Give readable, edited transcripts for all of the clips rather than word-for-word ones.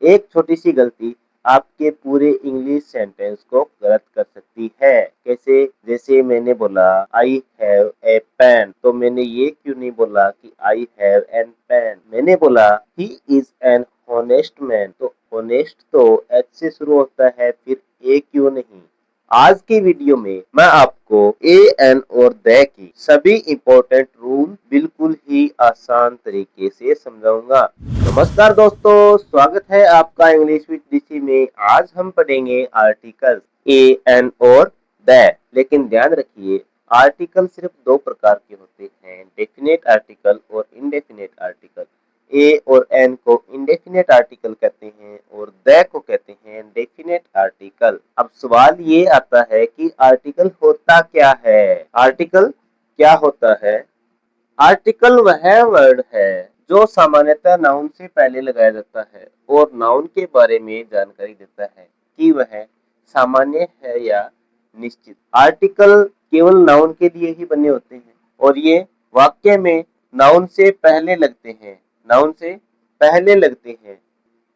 एक छोटी सी गलती आपके पूरे इंग्लिश सेंटेंस को गलत कर सकती है। कैसे? जैसे मैंने बोला आई हैव ए पेन, तो मैंने ये क्यों नहीं बोला कि आई हैव एन पेन, मैंने बोला he is an honest man. तो होनेस्ट तो एच से शुरू होता है, फिर ए क्यों नहीं। आज की वीडियो में मैं आपको ए एन और द की सभी इम्पोर्टेंट रूल बिल्कुल ही आसान तरीके से समझाऊंगा। नमस्कार दोस्तों, स्वागत है आपका इंग्लिश विद डीसी में। आज हम पढ़ेंगे आर्टिकल ए एन और द। लेकिन ध्यान रखिए, आर्टिकल सिर्फ दो प्रकार के होते हैं, डेफिनेट आर्टिकल और इनडेफिनेट आर्टिकल। ए और एन को इंडेफिनेट आर्टिकल कहते हैं और द को कहते हैं डेफिनेट आर्टिकल। अब सवाल ये आता है कि आर्टिकल होता क्या है। आर्टिकल क्या होता है? आर्टिकल वह वर्ड है जो सामान्यतः नाउन से पहले लगाया जाता है और नाउन के बारे में जानकारी देता है कि वह सामान्य है या निश्चित। आर्टिकल केवल नाउन के लिए ही बने होते हैं और ये वाक्य में नाउन से पहले लगते हैं। नाउन से पहले लगते हैं,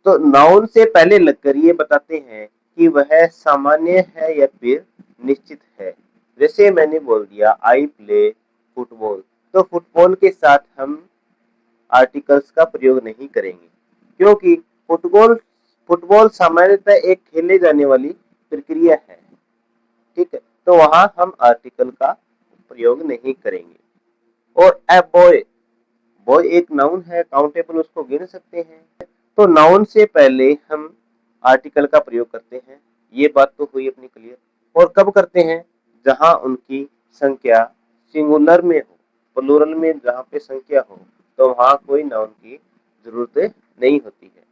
तो नाउन से पहले लगकर ये बताते हैं कि वह सामान्य है या फिर निश्चित है। जैसे मैंने बोल दिया आई प्ले फुटबॉल, तो फुटबॉल के साथ हम आर्टिकल्स का प्रयोग नहीं करेंगे क्योंकि फुटबॉल फुटबॉल सामान्यतः एक खेले जाने वाली प्रक्रिया है। ठीक है, तो वहां हम आर्टिकल का प्रयोग नहीं करेंगे। और ए बॉय, बॉय एक नाउन है, काउंटेबल, उसको गिन सकते हैं, तो नाउन से पहले हम आर्टिकल का प्रयोग करते हैं। ये बात तो हुई अपनी क्लियर। और कब करते हैं? जहां उनकी संख्या सिंगुलर में हो, प्लूरल में जहां पे संख्या हो, तो वहां कोई नाउन की जरूरत नहीं होती है।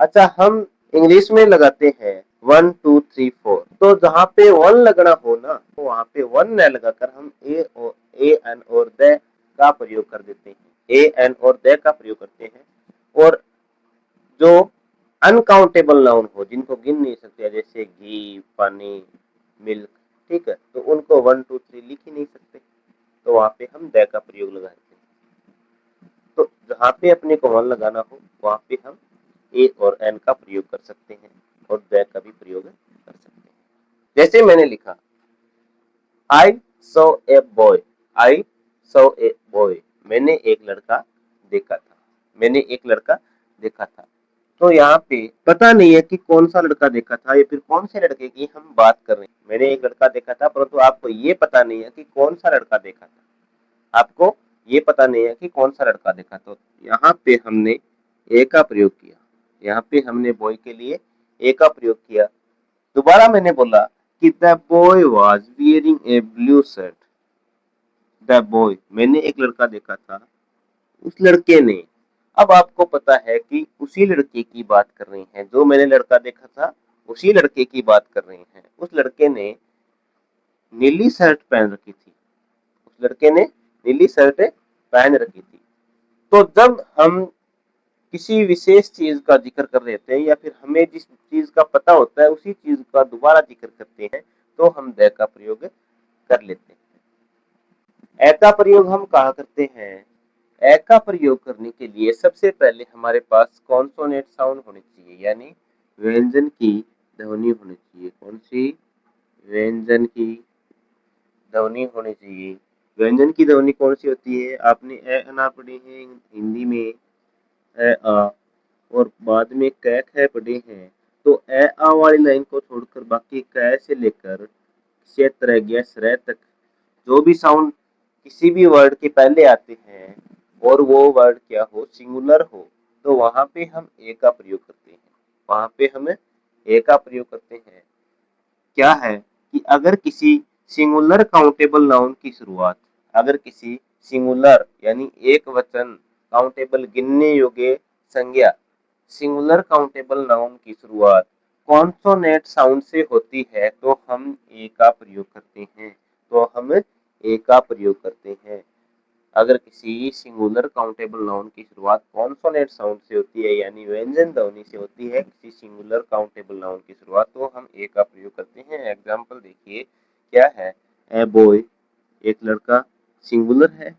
अच्छा, हम इंग्लिश में लगाते हैं 1 2 3 4, तो जहां पे वन लगना हो ना, तो वहां पे वन न लगाकर हम ए एन और द का प्रयोग कर देते हैं। ए एन और द का प्रयोग करते हैं। और जो अनकाउंटेबल नाउन हो, जिनको गिन नहीं सकते, जैसे घी, पानी, मिल्क, ठीक है, तो उनको 1 2 3 लिख ही नहीं सकते, तो वहां पे हम द का प्रयोग लगाते हैं। तो जहां पे अपने को वन लगाना हो, वहां पे हम ए और एन का प्रयोग कर सकते हैं और द का भी प्रयोग कर सकते हैं। जैसे मैंने लिखा I saw a boy, I saw a boy, मैंने एक लड़का देखा था, मैंने एक लड़का देखा था। तो यहाँ पे पता नहीं है कि कौन सा लड़का देखा था या फिर कौन से लड़के की हम बात कर रहे हैं। मैंने एक लड़का देखा था, परंतु आपको ये पता नहीं है कि कौन सा लड़का देखा था। आपको ये पता नहीं है कि कौन सा लड़का देखा, तो यहाँ पे हमने ए का प्रयोग किया। यहाँ पे हमने बॉय के लिए ए का प्रयोग किया। दोबारा मैंने बोला कि the boy was wearing A blue shirt. The boy, मैंने एक लड़का देखा था, उस लड़के ने। अब आपको पता है कि उसी लड़के की बात कर रही हैं, जो मैंने लड़का देखा था उसी लड़के की बात कर रही हैं। उस लड़के ने नीली शर्ट पहन रखी थी, उस लड़के ने नीली शर्ट पहन रखी थी। तो जब हम किसी विशेष चीज का जिक्र कर रहे थे या फिर हमें जिस चीज का पता होता है उसी चीज का दोबारा जिक्र करते हैं, तो हम द का प्रयोग कर लेते हैं। ए का प्रयोग हम कहा करते हैं? ए का प्रयोग करने के लिए सबसे पहले हमारे पास कॉन्सोनेंट साउंड होनी चाहिए, यानी व्यंजन की ध्वनि होनी चाहिए। कौन सी? व्यंजन की ध्वनि होनी चाहिए। व्यंजन की ध्वनि कौन सी होती है? आपने ए अना पढ़ी है हिंदी में, ए आ, और बाद में कै ख पढ़े हैं। तो ए आ वाली लाइन को छोड़कर बाकी कै से लेकर क्षेत्र सर तक जो भी साउंड किसी भी वर्ड के पहले आते हैं और वो वर्ड क्या हो, सिंगुलर हो, तो वहां पे हम ए का प्रयोग करते हैं। वहां पे हम ए का प्रयोग करते हैं। क्या है कि अगर किसी सिंगुलर काउंटेबल नाउन की शुरुआत, अगर किसी सिंगुलर यानी एक वचन काउंटेबल गिनने योग्य संज्ञा सिंगुलर काउंटेबल नाउन की शुरुआत कॉन्सोनेंट साउंड से होती है, तो हम ए का प्रयोग करते हैं। तो हम ए का प्रयोग करते हैं। अगर किसी सिंगुलर काउंटेबल नाउन की शुरुआत कॉन्सोनेंट साउंड से होती है, यानी व्यंजन ध्वनि से होती है किसी सिंगुलर काउंटेबल नाउन की शुरुआत, तो हम ए का प्रयोग करते हैं। एग्जाम्पल देखिए, क्या है? ए बॉय, एक लड़का सिंगुलर है,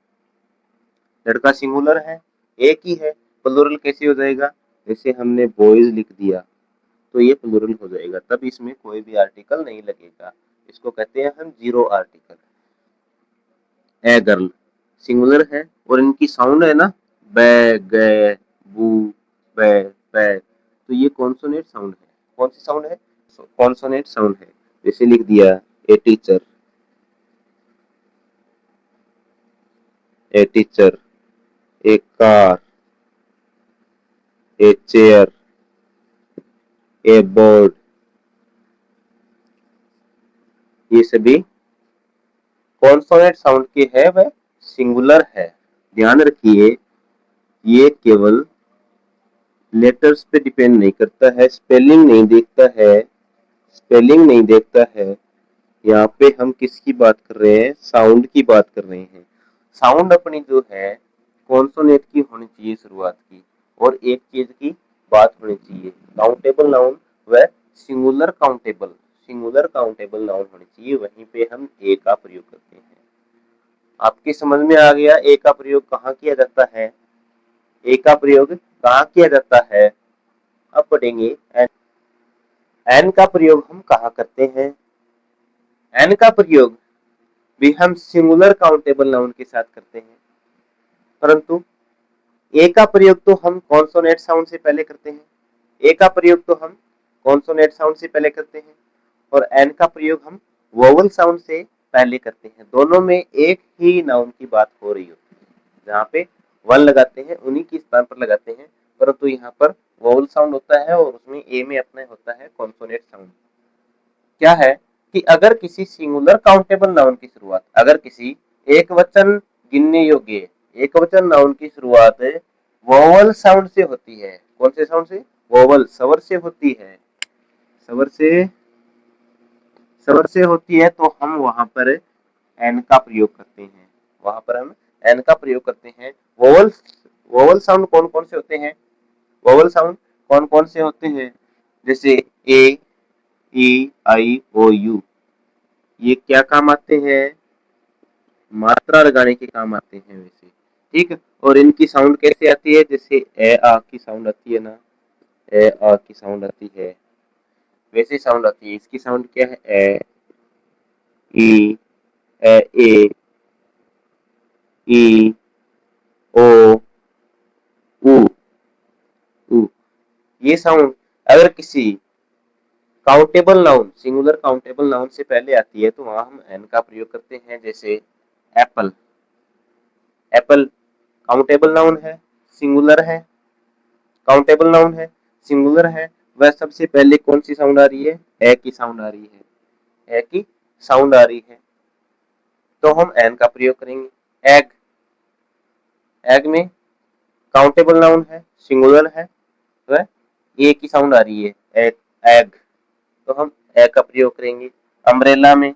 लड़का सिंगुलर है, एक ही है, प्लूरल कैसे हो जाएगा? जैसे हमने बॉयज लिख दिया तो ये प्लूरल हो जाएगा, तब इसमें कोई भी आर्टिकल नहीं लगेगा, इसको कहते हैं हम zero article. A girl singular है और इनकी साउंड है ना बै गे बू बै बै, तो ये कॉन्सोनेंट साउंड है। कौन सी साउंड है? कॉन्सोनेंट साउंड है। जैसे लिख दिया a teacher, a teacher, A car, a chair, A board, ये सभी कॉन्सोनेंट साउंड के है, वह सिंगुलर है। ध्यान रखिए ये केवल लेटर्स पे डिपेंड नहीं करता है, स्पेलिंग नहीं देखता है, स्पेलिंग नहीं देखता है। यहाँ पे हम किसकी बात कर रहे हैं? साउंड की बात कर रहे हैं। साउंड अपनी जो है कॉन्सोनेंट की होनी चाहिए शुरुआत की, और एक चीज की बात होनी चाहिए काउंटेबल नाउन व सिंगुलर काउंटेबल नाउन होनी चाहिए, वहीं पे हम ए का प्रयोग करते हैं। आपकी समझ में आ गया ए का प्रयोग कहाँ किया जाता है? ए का प्रयोग कहाँ किया जाता है? अब पढ़ेंगे एन। एन का प्रयोग हम कहाँ करते हैं? एन का प्रयोग भी हम सिंगुलर काउंटेबल नाउन के साथ करते हैं, परंतु ए का प्रयोग तो हम कॉन्सोनेंट साउंड से पहले करते हैं। ए का प्रयोग तो हम कॉन्सोनेंट साउंड से पहले करते हैं और एन का प्रयोग हम वोवल साउंड से पहले करते हैं। दोनों में एक ही नाउन की बात हो रही होती है, जहाँ पे वन लगाते हैं उन्हीं के स्थान पर लगाते हैं, परंतु यहाँ पर वोवल साउंड होता है और उसमें ए में अपने होता है कॉन्सोनेंट साउंड। क्या है कि अगर किसी सिंगुलर काउंटेबल नाउन की शुरुआत, अगर किसी एक वचन गिनने योग्य एक वचन नाउन की शुरुआत वोवल साउंड से होती है, कौन से साउंड से? वोवल, स्वर से होती है, स्वर से होती है, तो हम वहां पर एन का प्रयोग करते हैं, वहां पर हम एन का प्रयोग करते हैं। वोवल साउंड कौन कौन से होते हैं? वोवल साउंड कौन कौन से होते हैं? जैसे ए, ई, आई, ओ, यू, ये क्या काम आते हैं? मात्रा लगाने के काम आते हैं वैसे, ठीक है। और इनकी साउंड कैसे आती है? जैसे ए आ की साउंड आती है ना, ए आ की साउंड आती है, वैसे साउंड आती है। इसकी साउंड क्या है? ए, ई, ए, ई, ओ, उ, उ, ये साउंड अगर किसी countable noun, singular countable noun से पहले आती है तो वहां हम एन का प्रयोग करते हैं। जैसे एप्पल, एप्पल काउंटेबल नाउन है, सिंगुलर है, काउंटेबल नाउन है, सिंगुलर है, वह सबसे पहले कौन सी साउंड आ रही है? ए की साउंड आ रही है, ए की साउंड आ रही है, तो हम एन का प्रयोग करेंगे। एग, एग में काउंटेबल नाउन है, सिंगुलर है, वह ए की साउंड आ रही है, एग, एग, तो हम ए का प्रयोग करेंगे। अम्ब्रेला में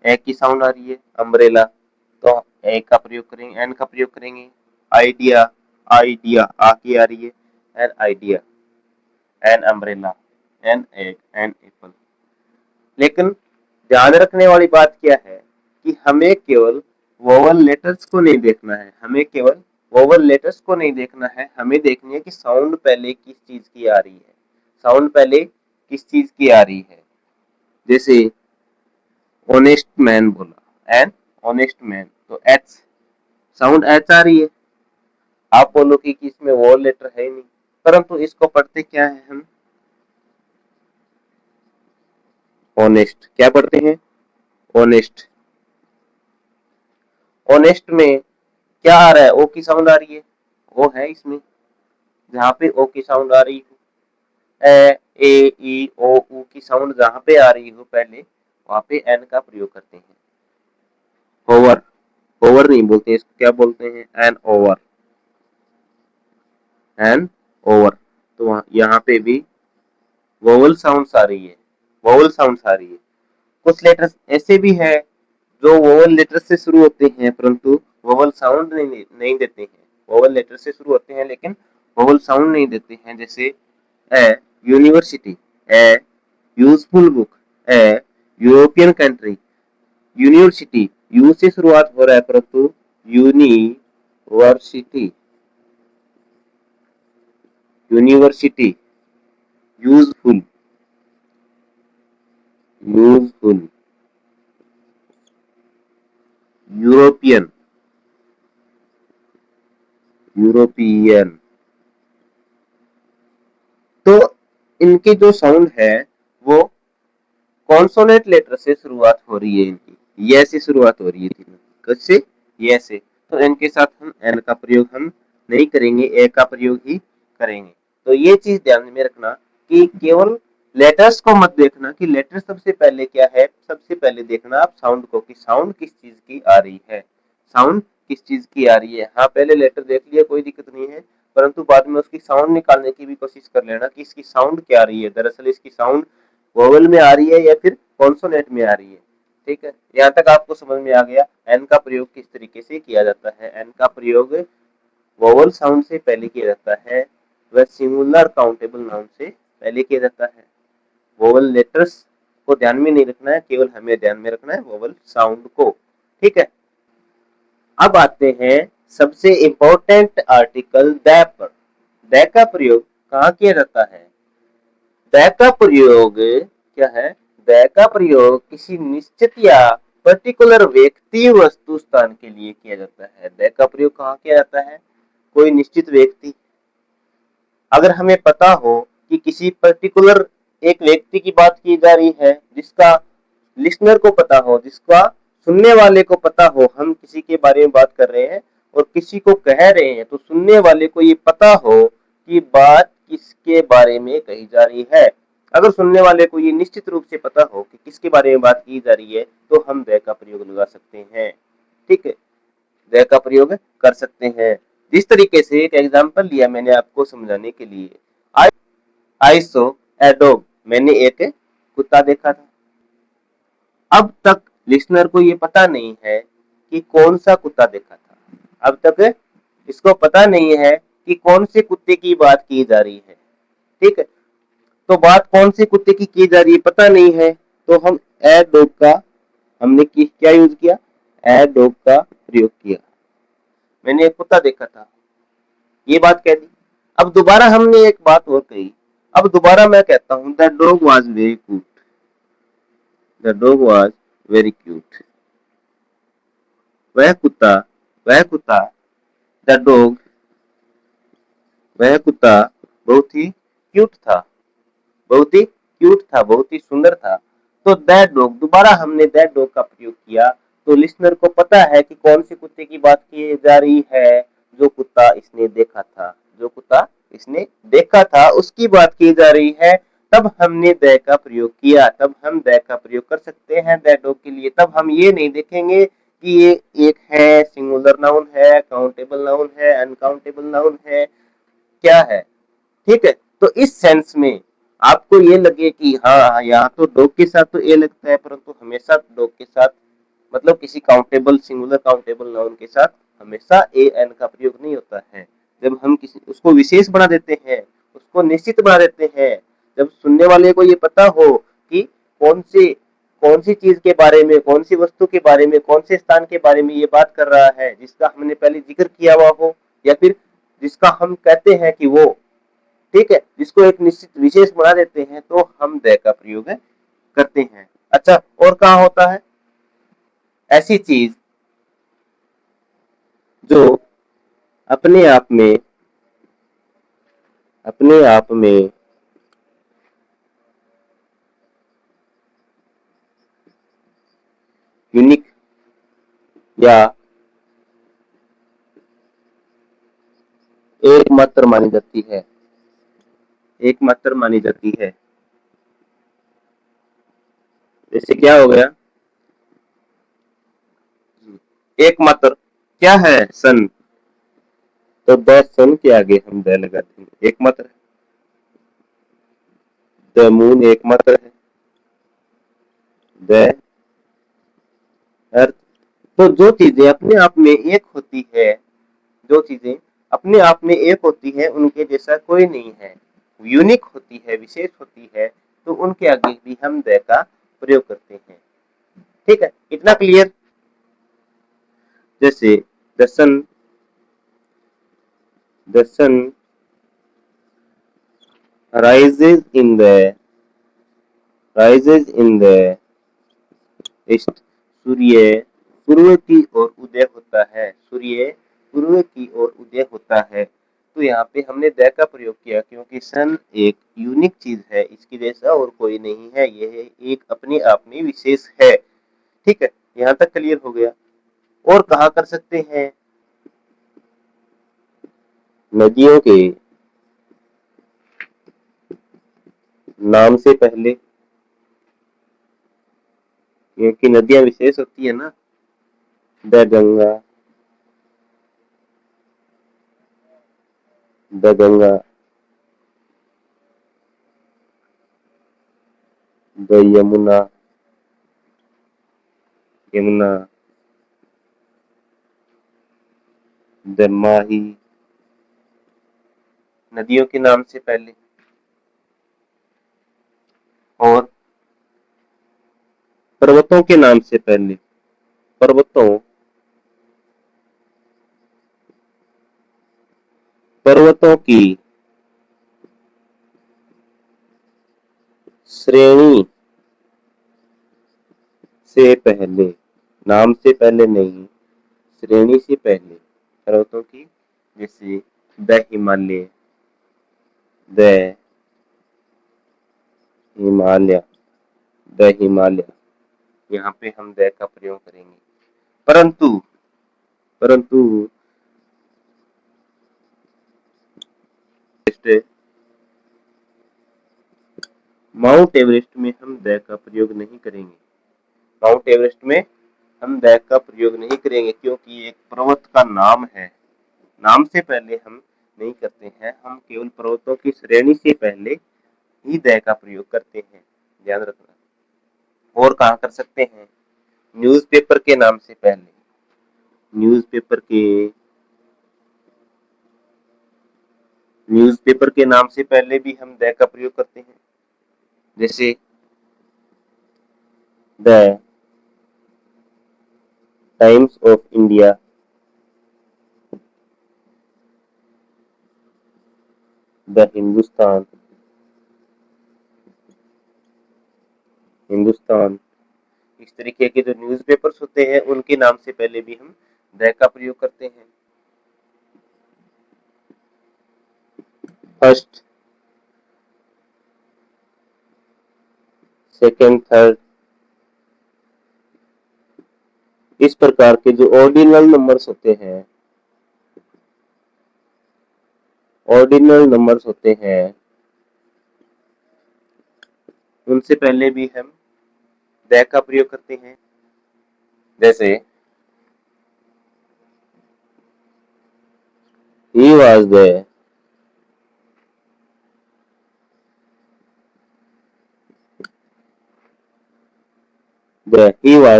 ए की साउंड आ रही है, अम्ब्रेला, तो ए का प्रयोग करेंगे, एन का प्रयोग करेंगे। आइडिया, आइडिया आ की आ रही है, an idea, an umbrella, an egg, an apple. लेकिन ध्यान रखने वाली बात क्या है कि हमें केवल वोवल लेटर्स को नहीं देखना है, हमें केवल वोवल लेटर्स को नहीं देखना है, हमें देखनी है कि साउंड पहले किस चीज की आ रही है, साउंड पहले किस चीज की आ रही है। जैसे ऑनेस्ट मैन बोला, एन ऑनेस्ट मैन, तो एच साउंड एच आ रही है। आप बोलो कि इसमें वोवल लेटर है ही नहीं, परंतु इसको पढ़ते क्या है हम? ऑनेस्ट, क्या पढ़ते हैं? ऑनेस्ट। ऑनेस्ट में क्या आ रहा है? ओ की साउंड आ रही है, ओ है इसमें, जहाँ पे ओ की साउंड आ रही हो, ए, ई, ओ, उ की साउंड जहाँ पे आ रही हो पहले, वहां पे एन का प्रयोग करते हैं। ओवर, ओवर नहीं बोलते, इसको क्या बोलते हैं? एन ओवर, एन ओवर, तो यहाँ पे भी वोवल साउंड आ रही है, वोवल साउंड आ रही है। कुछ लेटर्स ऐसे भी है जो वोवल लेटर से शुरू होते हैं परंतु वोवल साउंड नहीं देते हैं, वोवल लेटर से शुरू होते हैं लेकिन वोवल साउंड नहीं देते हैं। जैसे a university, a useful book, a European country. University U से शुरुआत हो रहा है परंतु university, university, useful, useful, European, European. तो इनकी जो साउंड है वो कॉन्सोनेंट लेटर से शुरुआत हो रही है, इनकी ये से शुरुआत हो रही है तीनों। किससे? ये से। तो इनके साथ हम एन का प्रयोग हम नहीं करेंगे, ए का प्रयोग ही करेंगे। तो ये चीज ध्यान में रखना कि केवल लेटर्स को मत देखना कि लेटर सबसे पहले क्या है, सबसे पहले देखना आप साउंड को कि साउंड किस चीज की आ रही है, साउंड किस चीज की आ रही है। हाँ, पहले लेटर देख लिया कोई दिक्कत नहीं है, परंतु बाद में उसकी साउंड निकालने की भी कोशिश कर लेना कि इसकी साउंड क्या आ रही है, दरअसल इसकी साउंड वोवल में आ रही है या फिर कॉन्सोनेंट में आ रही है। ठीक है, यहाँ तक आपको समझ में आ गया एन का प्रयोग किस तरीके से किया जाता है। एन का प्रयोग वोवल साउंड से पहले किया जाता है, वह सिंगुलर काउंटेबल नाउन से पहले किया जाता है। वोवल लेटर्स को ध्यान में नहीं रखना है, केवल हमें ध्यान में रखना है वोवल साउंड को। ठीक है, अब आते हैं सबसे इंपॉर्टेंट आर्टिकल द पर। द का प्रयोग कहाँ किया जाता है? द का प्रयोग क्या है? द का प्रयोग किसी निश्चित या पर्टिकुलर व्यक्ति, वस्तु, स्थान के लिए किया जाता है। द का प्रयोग कहाँ किया जाता है? कोई निश्चित व्यक्ति, अगर हमें पता हो कि किसी पर्टिकुलर एक व्यक्ति की बात की जा रही है, जिसका लिसनर को पता हो, जिसका सुनने वाले को पता हो, हम किसी के बारे में बात कर रहे हैं और किसी को कह रहे हैं, तो सुनने वाले को ये पता हो कि बात किसके बारे में कही जा रही है। अगर सुनने वाले को ये निश्चित रूप से पता हो कि किसके बारे में बात की जा रही है, तो हम द का प्रयोग लगा सकते हैं। ठीक है, द का प्रयोग कर सकते हैं। जिस तरीके से एक एग्जांपल लिया मैंने आपको समझाने के लिए, आई सो ए डॉग, मैंने एक कुत्ता देखा था। अब तक लिसनर को ये पता नहीं है कि कौन सा कुत्ता देखा था, अब तक इसको पता नहीं है कि कौन से कुत्ते की बात की जा रही है। ठीक है, तो बात कौन से कुत्ते की जा रही है पता नहीं है, तो हम ए डॉग का हमने क्या यूज किया? ए डॉग का प्रयोग किया। मैंने एक कुत्ता देखा था, ये बात कह दी। अब दोबारा हमने एक बात और कही, अब दोबारा मैं कहता हूं the dog was very cute, the dog was very cute, वह कुत्ता, वह कुत्ता, द डॉग, वह कुत्ता बहुत ही क्यूट था, बहुत ही क्यूट था, बहुत ही सुंदर था। तो दैट डॉग, दोबारा हमने दैट डॉग का प्रयोग किया, तो लिसनर को पता है कि कौन से कुत्ते की बात की जा रही है, जो कुत्ता इसने देखा था, जो कुत्ता इसने देखा था उसकी बात की जा रही है। तब हमने द का प्रयोग किया, तब हम द का प्रयोग कर सकते हैं दैट डॉग के लिए। तब हम ये नहीं देखेंगे कि ये एक है, सिंगुलर नाउन है, काउंटेबल नाउन है, अनकाउंटेबल नाउन है, क्या है। ठीक है, तो इस सेंस में आपको ये लगे कि हाँ, यहाँ तो डॉग के साथ तो ए लगता है, परंतु हमेशा डॉग के साथ, मतलब किसी काउंटेबल, सिंगुलर काउंटेबल नाउन के साथ हमेशा ए एन का प्रयोग नहीं होता है। जब हम किसी उसको विशेष बना देते हैं, उसको निश्चित बना देते हैं, जब सुनने वाले को ये पता हो कि कौन सी चीज के बारे में, कौन सी वस्तु के बारे में, कौन से स्थान के बारे में ये बात कर रहा है, जिसका हमने पहले जिक्र किया हुआ हो, या फिर जिसका हम कहते हैं कि वो, ठीक है, जिसको एक निश्चित विशेष बना देते हैं, तो हम द का प्रयोग करते हैं। अच्छा, और कहाँ होता है ऐसी चीज जो अपने आप में, अपने आप में यूनिक या एकमात्र मानी जाती है, एकमात्र मानी जाती है। जैसे क्या हो गया? एकमात्र क्या है? सन, तो द सन के आगे हम द लगाते हैं, एकमात्र। द मून एकमात्र है, द अर्थ। तो जो चीजें अपने आप में एक होती है, जो चीजें अपने आप में एक होती है, उनके जैसा कोई नहीं है, यूनिक होती है, विशेष होती है, तो उनके आगे भी हम द का प्रयोग करते हैं। ठीक है, इतना क्लियर? जैसे the sun, the sun rises in the rises in the east, सूर्य पूर्व की ओर उदय होता है, सूर्य पूर्व की ओर उदय होता है। तो यहाँ पे हमने द का प्रयोग किया क्योंकि सन एक यूनिक चीज है, इसकी जैसा और कोई नहीं है, यह एक अपने आप में विशेष है। ठीक है, यहाँ तक क्लियर हो गया। और कहा कर सकते हैं नदियों के नाम से पहले, क्योंकि नदियां विशेष होती है ना, the Ganga, the Ganga, the Yamuna, Yamuna, the Mahi, नदियों के नाम से पहले। और पर्वतों के नाम से पहले, पर्वतों पर्वतों की श्रेणी से पहले, नाम से पहले नहीं, श्रेणी से पहले पर्वतों की, जैसे the Himalaya, the Himalaya, the Himalaya, यहाँ पे हम द का प्रयोग करेंगे। परंतु परंतु माउंट एवरेस्ट में हम द का प्रयोग नहीं करेंगे। माउंट एवरेस्ट में हम द का प्रयोग नहीं करेंगे क्योंकि ये एक पर्वत का नाम है, नाम से पहले हम नहीं करते हैं, हम केवल पर्वतों की श्रेणी से पहले ही द का प्रयोग करते हैं, ध्यान रखना। और कहा कर सकते हैं न्यूज़पेपर के नाम से पहले, न्यूज़पेपर के नाम से पहले भी हम द का प्रयोग करते हैं, जैसे the times of India, the Hindustan, Hindustan. इस तरीके के जो न्यूज़पेपर्स होते हैं उनके नाम से पहले भी हम द का प्रयोग करते हैं। फर्स्ट, सेकंड, थर्ड, इस प्रकार के जो ऑर्डिनल नंबर्स होते हैं उनसे पहले भी हम द का प्रयोग करते हैं, जैसे he was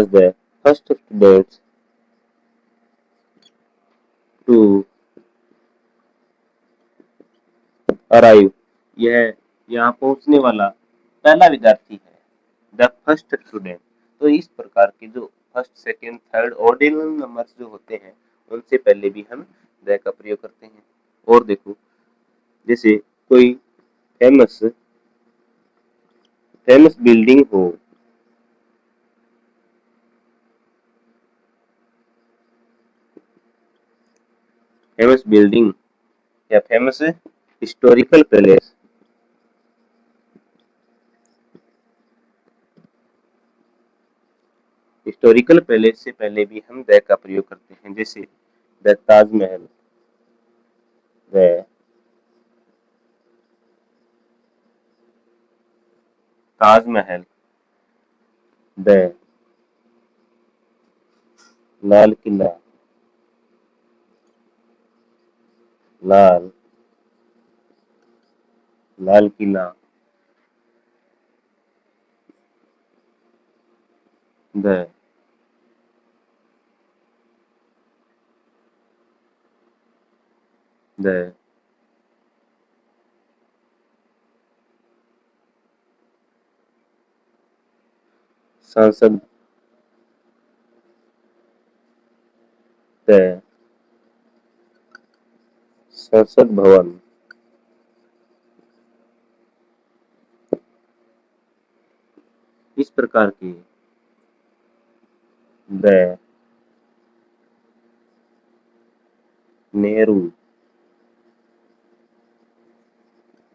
the first student to arrive, यह यहाँ पहुंचने वाला पहला विद्यार्थी है, द फर्स्ट स्टूडेंट। तो इस प्रकार के जो first, second, third ordinal numbers जो होते हैं उनसे पहले भी हम द का प्रयोग करते हैं। और देखो, जैसे कोई फेमस फेमस बिल्डिंग हो, फेमस बिल्डिंग या famous historical palace, historical palace से पहले भी हम द का प्रयोग करते हैं, जैसे the Taj Mahal, the Taj Mahal, the Lal Qila, Lal Lal Qila, the the संसद, द संसद भवन, इस प्रकार के द नेहरू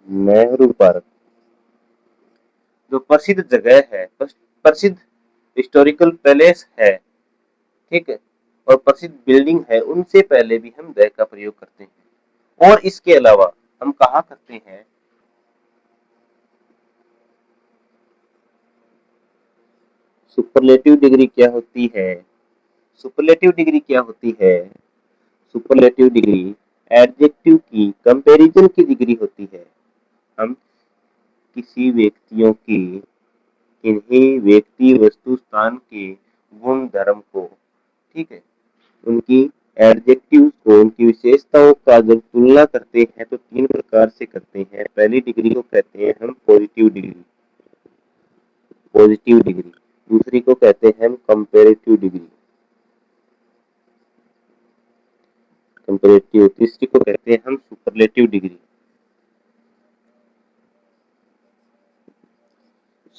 नेहरू पार्क जो प्रसिद्ध जगह है, प्रसिद्ध हिस्टोरिकल पैलेस है, ठीक है, और प्रसिद्ध बिल्डिंग है, उनसे पहले भी हम द का प्रयोग करते हैं। और इसके अलावा हम कहा करते हैं सुपरलेटिव डिग्री क्या होती है? सुपरलेटिव डिग्री क्या होती है? सुपरलेटिव डिग्री एडजेक्टिव की कंपैरिजन की डिग्री होती है। हम किसी व्यक्तियों की किन्हीं व्यक्ति वस्तु स्थान के गुण धर्म को, ठीक है, उनकी एडजेक्टिव्स को, उनकी विशेषताओं का जब तुलना करते हैं तो तीन प्रकार से करते हैं। पहली डिग्री को कहते हैं हम पॉजिटिव डिग्री, पॉजिटिव डिग्री। दूसरी को कहते हैं हम कंपैरेटिव डिग्री, कंपैरेटिव। तीसरी को कहते हैं हम सुपरलेटिव डिग्री,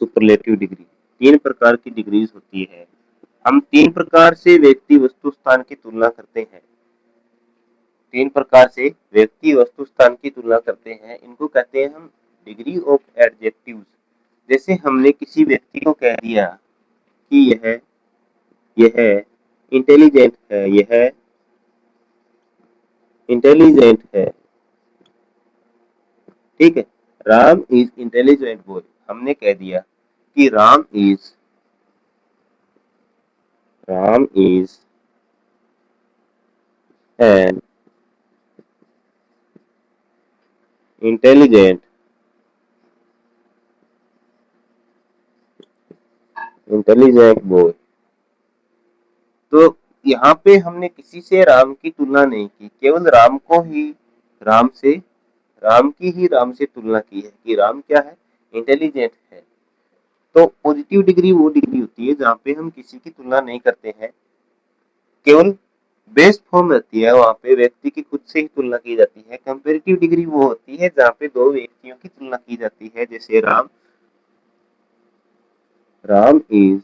सुपरलेटिव डिग्री। तीन प्रकार की डिग्रीज होती है। हम तीन प्रकार से व्यक्ति वस्तु स्थान की तुलना करते हैं। तीन प्रकार से व्यक्ति वस्तु स्थान की तुलना करते हैं, इनको कहते हैं हम डिग्री ऑफ एडजेक्टिव्स। जैसे हमने किसी व्यक्ति को कह दिया कि यह इंटेलिजेंट है, यह इंटेलिजेंट है, ठीक है। राम इज इंटेलिजेंट बॉय, हमने कह दिया कि Ram is an intelligent boy. तो यहाँ पे हमने किसी से राम की तुलना नहीं की, केवल राम से तुलना की है कि राम क्या है, इंटेलिजेंट है। तो पॉजिटिव डिग्री वो डिग्री होती है जहाँ पे हम किसी की तुलना नहीं करते हैं, केवल बेस्ट फॉर्म रहती है, वहाँ पे व्यक्ति की खुद से ही तुलना की जाती है। कंपैरेटिव डिग्री वो होती है जहाँ पे दो व्यक्तियों की तुलना की जाती है, जैसे Ram is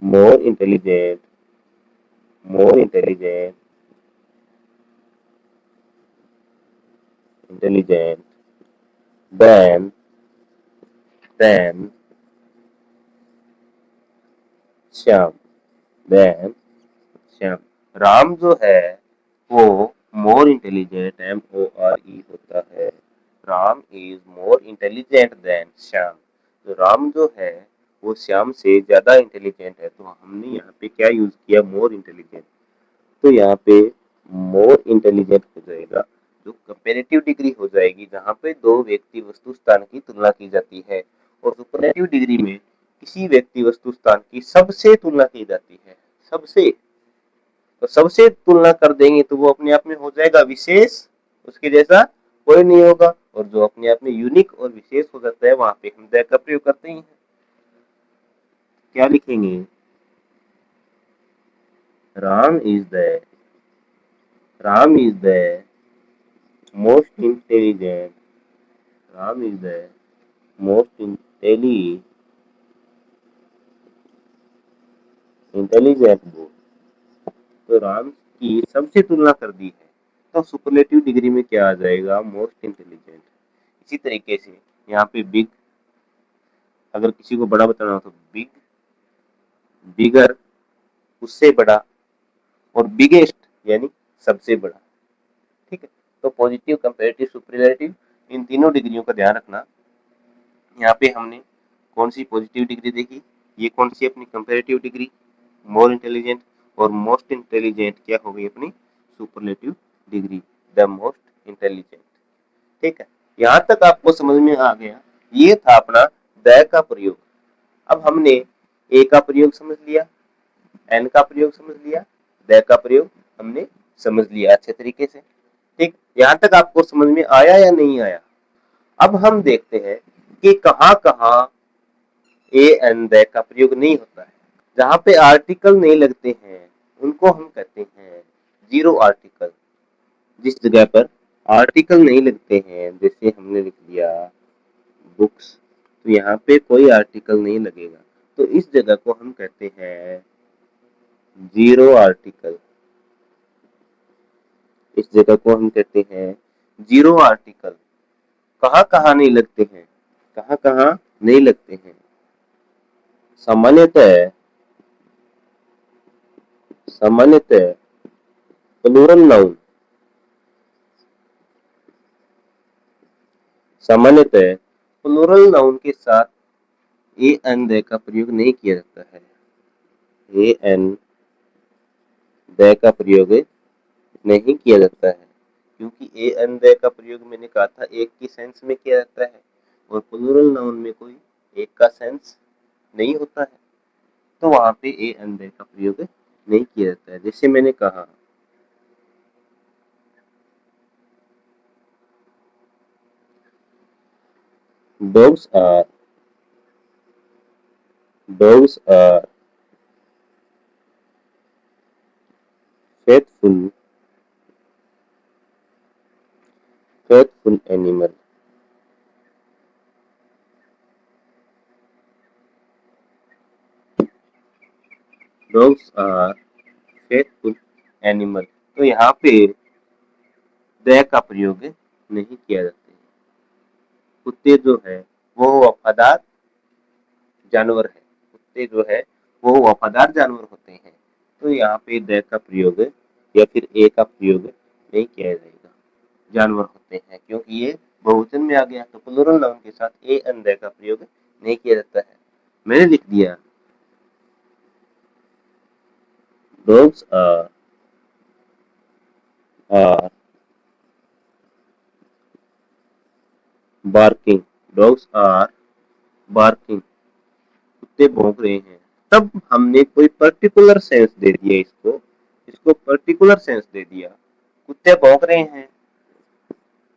more intelligent then Shyam, Shyam. Ram जो है वो मोर इंटेलिजेंट, MORE होता है। Ram is more intelligent then Shyam. तो राम जो है वो श्याम से ज्यादा इंटेलिजेंट है, तो हमने यहाँ पे क्या यूज किया, मोर इंटेलिजेंट। तो यहाँ पे मोर इंटेलिजेंट हो जाएगा, जो कंपैरेटिव डिग्री हो जाएगी जहाँ पे दो व्यक्ति वस्तु स्थान की तुलना की जाती है। और सुपरलेटिव डिग्री में किसी व्यक्ति वस्तु स्थान की सबसे तुलना की जाती है, सबसे। तो सबसे तुलना कर देंगे तो वो अपने आप में हो जाएगा विशेष, उसके जैसा कोई नहीं होगा। और जो अपने आप में यूनिक और विशेष हो जाता है वहां पे हम दैट का प्रयोग करते ही हैं। क्या लिखेंगे, Ram is the most intelligent, Ram is the most intelligent book. तो राम की सबसे तुलना कर दी है, तो सुपरलेटिव डिग्री में क्या आ जाएगा, मोस्ट इंटेलिजेंट। इसी तरीके से यहाँ पे बिग, अगर किसी को बड़ा बताना हो तो बिग, बिगर उससे बड़ा, और बिगेस्ट यानी सबसे बड़ा, ठीक है। तो पॉजिटिव, कंपैरेटिव, सुपरलेटिव, इन तीनों डिग्रियों का ध्यान रखना। यहाँ पे हमने कौन सी पॉजिटिव डिग्री देखी, ये कौन सी अपनी कंपैरेटिव डिग्री मोर इंटेलिजेंट, और मोस्ट इंटेलिजेंट क्या हो गई अपनी superlative degree, the most intelligent, ठीक है। यहाँ तक आपको समझ में आ गया, ये था अपना द का प्रयोग। अब हमने ए का प्रयोग समझ लिया, एन का प्रयोग समझ लिया, द का प्रयोग हमने समझ लिया अच्छे तरीके से, ठीक। यहाँ तक आपको समझ में आया या नहीं आया? अब हम देखते हैं कि कहाँ कहाँ ए एन द का प्रयोग नहीं होता है। जहाँ पे आर्टिकल नहीं लगते हैं उनको हम कहते हैं जीरो आर्टिकल। जिस जगह पर आर्टिकल नहीं लगते हैं, जैसे हमने लिख दिया बुक्स, तो यहाँ पे कोई आर्टिकल नहीं लगेगा, तो इस जगह को हम कहते हैं जीरो आर्टिकल। इस जगह को हम कहते हैं जीरो आर्टिकल। कहाँ कहाँ नहीं लगते हैं, कहाँ कहाँ नहीं लगते हैं? सामान्यतः सामान्यतः प्लूरल नाउन, सामान्यतः प्लूरल नाउन के साथ ए एन द का प्रयोग नहीं किया जाता है। ए एन द का प्रयोग नहीं किया जाता है, क्योंकि ए एन द का प्रयोग मैंने कहा था एक की सेंस में किया जाता है, और प्लूरल नाउन में कोई एक का सेंस नहीं होता है, तो वहां पे ए एन द का प्रयोग नहीं किया जाता है। जैसे मैंने कहा dogs are dogs are faithful faithful animal। dogs are faithful animal, तो यहाँ पे द का प्रयोग नहीं किया जाता है। कुत्ते जो है वो वफादार जानवर है, कुत्ते जो है वो वफादार जानवर होते हैं, तो यहाँ पे द का प्रयोग या फिर ए का प्रयोग नहीं किया जाएगा। जानवर होते हैं, क्योंकि ये बहुवचन में आ गया, तो प्लूरल नाउन के साथ ए एन द का प्रयोग नहीं किया जाता है। मैंने लिख दिया dogs are barking, dogs are barking, कुत्ते भौंक रहे हैं। तब हमने कोई पर्टिकुलर सेंस दे दिया, इसको इसको पर्टिकुलर सेंस दे दिया, कुत्ते भौंक रहे हैं,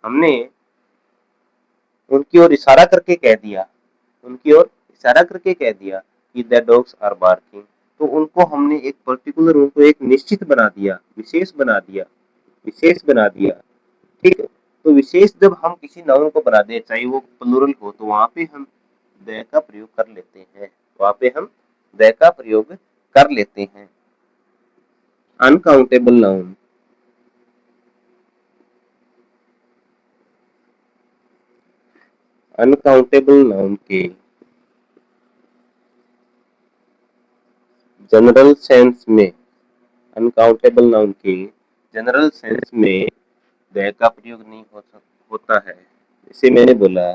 हमने उनकी ओर इशारा करके कह दिया, उनकी ओर इशारा करके कह दिया कि द डॉग्स आर बार्किंग, तो उनको हमने एक पर्टिकुलर, उनको एक निश्चित बना दिया, विशेष बना दिया, विशेष बना दिया। ठीक है, तो विशेष जब हम किसी नाउन को बना दें, चाहे वो प्लूरल हो, तो वहां पे हम द का प्रयोग कर लेते हैं, वहां पे हम द का प्रयोग कर लेते हैं। अनकाउंटेबल नाउन, अनकाउंटेबल नाउन के जनरल सेंस में, अनकाउंटेबल नाउन के जनरल सेंस में द का प्रयोग नहीं होता है। जैसे मैंने बोला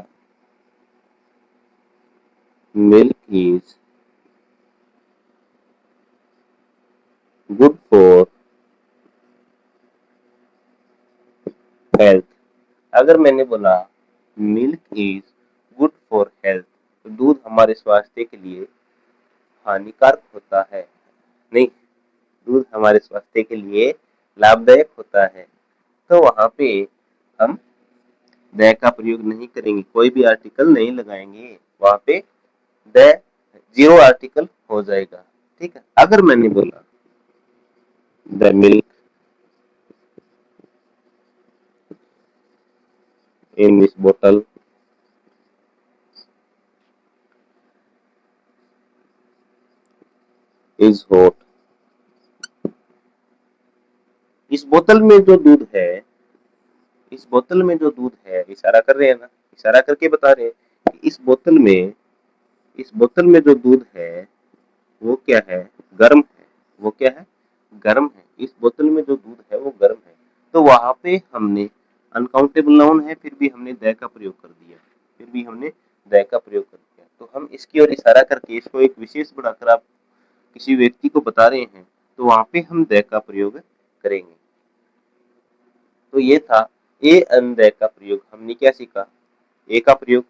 milk is good for health. अगर मैंने बोला milk is good for health, तो दूध हमारे स्वास्थ्य के लिए हानिकारक होता है, नहीं, दूध हमारे स्वास्थ्य के लिए लाभदायक होता है, तो वहां पे हम द का प्रयोग नहीं करेंगे, कोई भी आर्टिकल नहीं लगाएंगे, वहां पे द जीरो आर्टिकल हो जाएगा। ठीक है, अगर मैंने बोला द मिल्क इन दिस बोतल इज हॉट, इस बोतल में जो दूध है, इस बोतल में जो दूध है, इशारा कर रहे हैं ना, इशारा करके बता रहे हैं कि इस बोतल में, इस बोतल में जो दूध है वो क्या है, गर्म है, वो क्या है, गर्म है, इस बोतल में जो दूध है वो गर्म है, तो वहां पे हमने अनकाउंटेबल नाउन है, फिर भी हमने द का प्रयोग कर दिया, फिर भी हमने द का प्रयोग कर दिया, तो हम इसकी ओर इशारा करके इसको एक विशेष बनाकर आप किसी व्यक्ति को बता रहे हैं, तो वहां पे हम द का प्रयोग करेंगे। तो ये था ए एन द का प्रयोग। हमने क्या सीखा, ए का प्रयोग,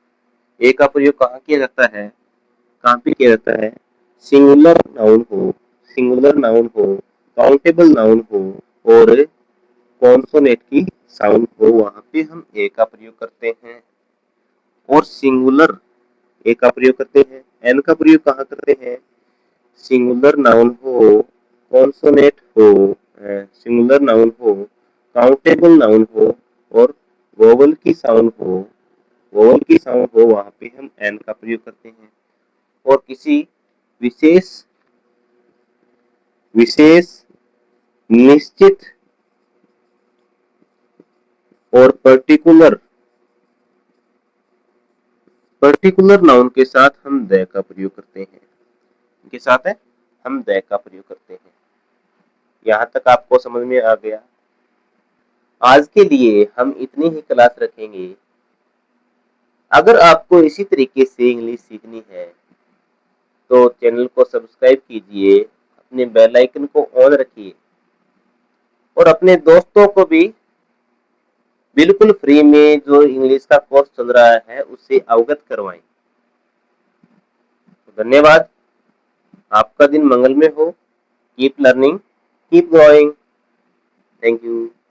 ए का प्रयोग कहाँ किया जाता है, कहाँ पे किया जाता है, सिंगुलर नाउन हो, सिंगुलर नाउन हो, काउंटेबल नाउन हो और कॉन्सोनेंट की साउंड हो, वहां पे हम ए का प्रयोग करते हैं, और सिंगुलर ए का प्रयोग करते हैं। एन का प्रयोग कहाँ करते हैं, सिंगुलर नाउन हो, कॉन्सोनेंट हो, सिंगुलर नाउन हो, काउंटेबल नाउन हो और वोवल की साउंड हो, वोवल की साउंड हो वहां पे हम एन का प्रयोग करते हैं। और किसी विशेष विशेष निश्चित और पर्टिकुलर नाउन के साथ हम द का प्रयोग करते हैं। इनके साथ है हम द का प्रयोग करते हैं। यहाँ तक आपको समझ में आ गया। आज के लिए हम इतनी ही क्लास रखेंगे। अगर आपको इसी तरीके से इंग्लिश सीखनी है तो चैनल को सब्सक्राइब कीजिए, अपने बेल आइकन को ऑन रखिए और अपने दोस्तों को भी बिल्कुल फ्री में जो इंग्लिश का कोर्स चल रहा है उससे अवगत करवाएं। तो धन्यवाद। आपका दिन मंगलमय हो। Keep learning, keep growing. Thank you.